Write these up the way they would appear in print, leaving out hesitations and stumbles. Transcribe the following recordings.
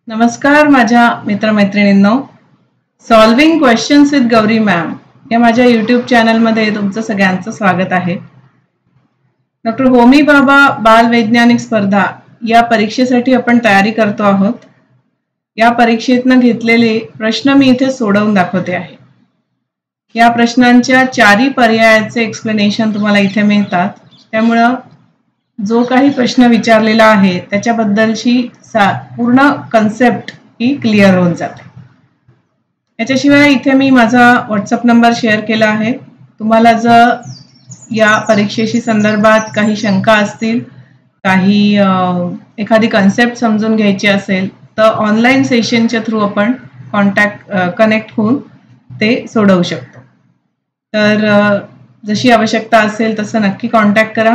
नमस्कार माझ्या मित्रमैत्रिणींनो, solving questions with Gauri ma'am या माझ्या यूट्यूब चॅनलमध्ये तुमचं सगळ्यांचं स्वागत आहे. डॉक्टर होमी भाभा बाल वैज्ञानिक स्पर्धा या परीक्षेसाठी आपण तयारी करतो आहोत. या परीक्षेतनं घेतलेले प्रश्न मी इथे सोडवून दाखवते आहे. या प्रश्नांच्या चारही पर्यायाचे एक्सप्लेनेशन तुम्हाला इथे मिळतात. त्यामुळं जो काही प्रश्न विचारलेला आहे त्याच्याबद्दलची पूर्ण कन्सेप्ट ही क्लिअर होऊन जाते. याच्याशिवाय इथे मी माझा व्हॉट्सअप नंबर शेअर केला आहे. तुम्हाला जर या परीक्षेशी संदर्भात काही शंका असतील, काही एखादी कन्सेप्ट समजून घ्यायची असेल तर ऑनलाईन सेशनच्या थ्रू आपण कनेक्ट होऊन ते सोडवू शकतो. तर जशी आवश्यकता असेल तसं नक्की कॉन्टॅक्ट करा.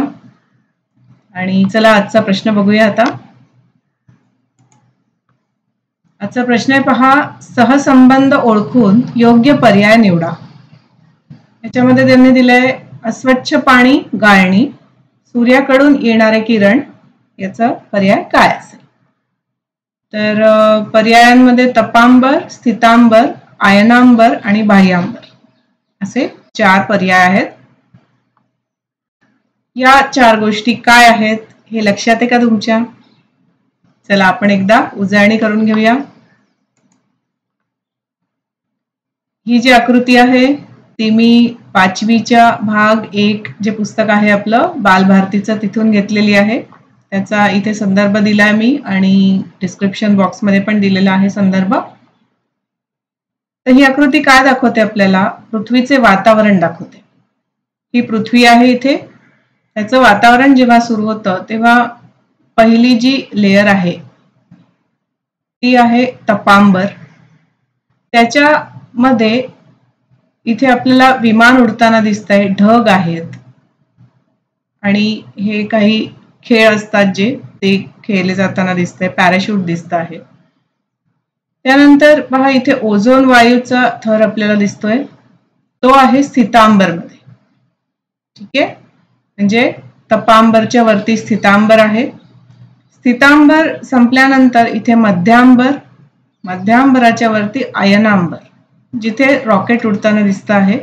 आणि चला आजचा प्रश्न बघूया. आजचा प्रश्न आहे पहा, सहसंबंध ओळखून योग्य पर्याय निवडा. याच्यामध्ये त्यांनी दिलंय अस्वच्छ पाणी गाळणी, सूर्याकडून येणारे किरण, याचा पर्याय काय असेल. तर पर्यायांमध्ये तपांबर, स्थितांबर, आयनांबर आणि बाह्यांबर असे 4 पर्याय आहेत. या 4 गोष्टी काय आहेत हे लक्षात आहे का तुमच्या? चला आपण एकदा उजळणी करून घेऊया. ही जी आकृती आहे ती मी 5वीच्या भाग 1 जे पुस्तक आहे आपलं बालभारतीचं तिथून घेतलेली आहे. त्याचा इथे संदर्भ दिलाय मी आणि डिस्क्रिप्शन बॉक्समध्ये पण दिलेला आहे संदर्भ. तर ही आकृती काय दाखवते आपल्याला? पृथ्वीचे वातावरण दाखवते. ही पृथ्वी आहे इथे. त्याचं वातावरण जेव्हा सुरू होतं तेव्हा पहिली जी लेयर आहे ती आहे तपांबर. त्याच्यामध्ये इथे आपल्याला विमान उडताना दिसतंय, ढग आहेत आणि हे काही खेळ असतात जे ते खेळले जाताना दिसतंय, पॅराशूट दिसत आहे. त्यानंतर पहा इथे ओझोन वायूचा थर आपल्याला दिसतोय, तो आहे स्थितांबर मध्ये. ठीक आहे, म्हणजे तपांबरच्या वरती स्थितांबर आहे. स्थितांबर संपल्यानंतर इथे मध्यांबर, मध्यांबराच्या वरती आयनांबर जिथे रॉकेट उडताना दिसत आहे.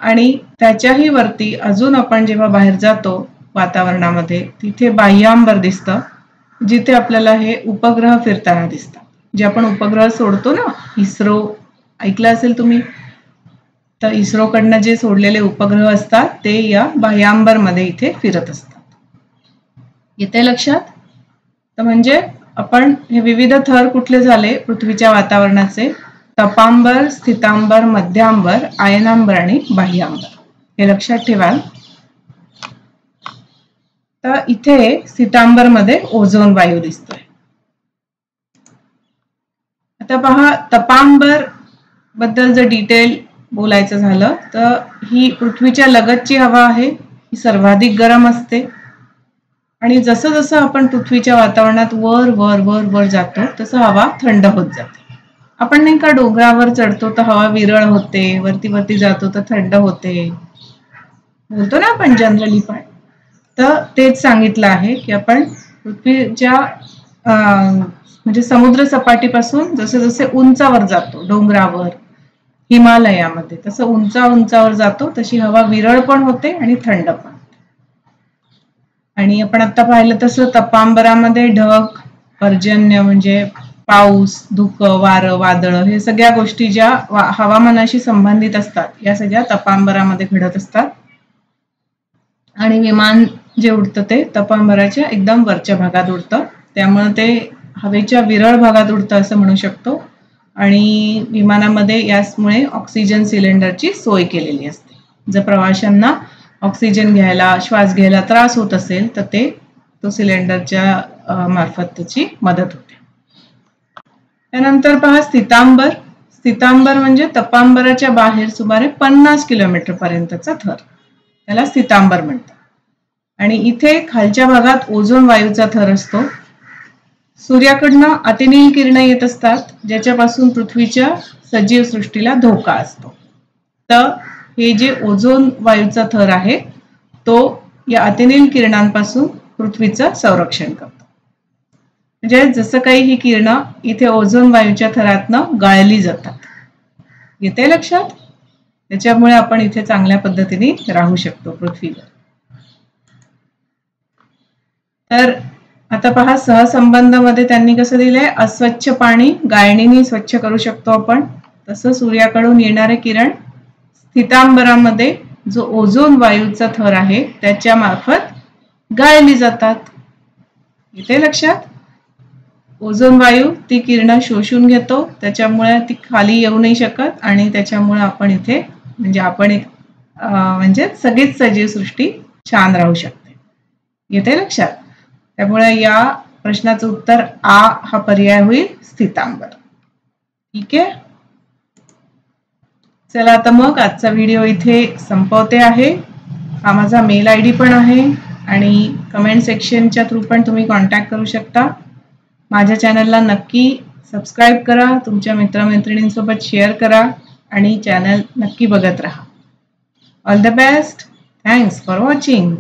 आणि त्याच्याही वरती अजून आपण जेव्हा बाहेर जातो वातावरणामध्ये तिथे बाह्यांबर दिसतं, जिथे आपल्याला हे उपग्रह फिरताना दिसतात. जे आपण उपग्रह सोडतो ना, इस्रो ऐकलं असेल तुम्ही, तर इस्रो कडनं जे सोडलेले उपग्रह असतात ते या बाह्यांबर मध्ये इथे फिरत असतात. येते लक्षात? तर म्हणजे आपण हे विविध थर कुठले झाले पृथ्वीच्या वातावरणाचे? तपांबर, स्थितांबर, मध्यांबर, आयनांबर आणि बाह्यांबर. हे लक्षात ठेवा. तर इथे स्थितांबर मध्ये ओझोन वायू दिसतोय. आता पहा, तपांबर बद्दल जर डिटेल बोलायचं झालं तर ही पृथ्वीच्या लगतची हवा आहे. ही सर्वाधिक गरम असते आणि जसं जसं आपण पृथ्वीच्या वातावरणात वर वर वर वर जातो तसं हवा थंड होत जाते. आपण नाही का डोंगरावर चढतो तर हवा विरळ होते, वरती वरती जातो तर थंड होते, बोलतो ना आपण जनरली. पण तर तेच सांगितलं आहे की आपण पृथ्वीच्या म्हणजे समुद्र सपाटीपासून जसे जसे उंचावर जातो, डोंगरावर, हिमालयामध्ये, तसं उंचावर जातो तशी हवा विरळ पण होते आणि थंड पण. आणि आपण आता पाहिलं तसं तपांबरामध्ये ढग, पर्जन्य म्हणजे पाऊस, धुकं, वारं, वादळ हे सगळ्या गोष्टी ज्या हवामानाशी संबंधित असतात या सगळ्या तपांबरामध्ये घडत असतात. आणि विमान जे उडतं ते तपांबराच्या एकदम वरच्या भागात उडतं, त्यामुळे ते हवेच्या विरळ भागात उडतं असं म्हणू शकतो. आणि विमानामध्ये यामुळे ऑक्सिजन सिलेंडरची सोय केलेली असते. जर प्रवाशांना ऑक्सिजन घ्यायला, श्वास घ्यायला त्रास होत असेल तर तो सिलेंडरच्या मार्फत त्याची मदत होते. त्यानंतर पहा स्थितांबर. स्थितांबर म्हणजे तपांबराच्या बाहेर सुमारे 50 किलोमीटर पर्यंतचा थर, त्याला स्थितांबर म्हणतात. आणि इथे खालच्या भागात ओझोन वायूचा थर असतो. सूर्याकडनं अतिनील किरणं येत असतात ज्याच्यापासून पृथ्वीच्या सजीव सृष्टीला धोका असतो. तर हे जे ओझोन वायूचा थर आहे तो या अतिनील किरणांपासून पृथ्वीचं संरक्षण करतो. म्हणजे जसं काही ही किरणं इथे ओझोन वायूच्या थरातनं गाळली जातात. येते लक्षात? त्याच्यामुळे आपण इथे चांगल्या पद्धतीने राहू शकतो पृथ्वीवर. तर आता पहा, सहसंबंधामध्ये त्यांनी कसं दिलंय, अस्वच्छ पाणी गाळणीने स्वच्छ करू शकतो आपण. तसं सूर्याकडून येणारे किरण स्थितांबरामध्ये जो ओझोन वायूचा थर आहे त्याच्या मार्फत गाळली जातात. इथे लक्षात? ओझोन वायू ती किरण शोषून घेतो, त्याच्यामुळे ती खाली येऊ नाही शकत आणि त्याच्यामुळे आपण इथे म्हणजे सगळीच सजीव सृष्टी छान राहू शकते. येते लक्षात? त्यामुळे या प्रश्नाचं उत्तर आ हा पर्याय होईल, स्थितांबर. ठीक आहे. चला आता मग आजचा व्हिडिओ इथे संपवते आहे. हा माझा मेल ID पण आहे आणि कमेंट सेक्शनच्या थ्रू पण तुम्ही कॉन्टॅक्ट करू शकता. माझ्या चॅनलला नक्की सबस्क्राईब करा, तुमच्या मित्रमैत्रिणींसोबत शेअर करा आणि चॅनल नक्की बघत राहा. All the best. Thanks for watching.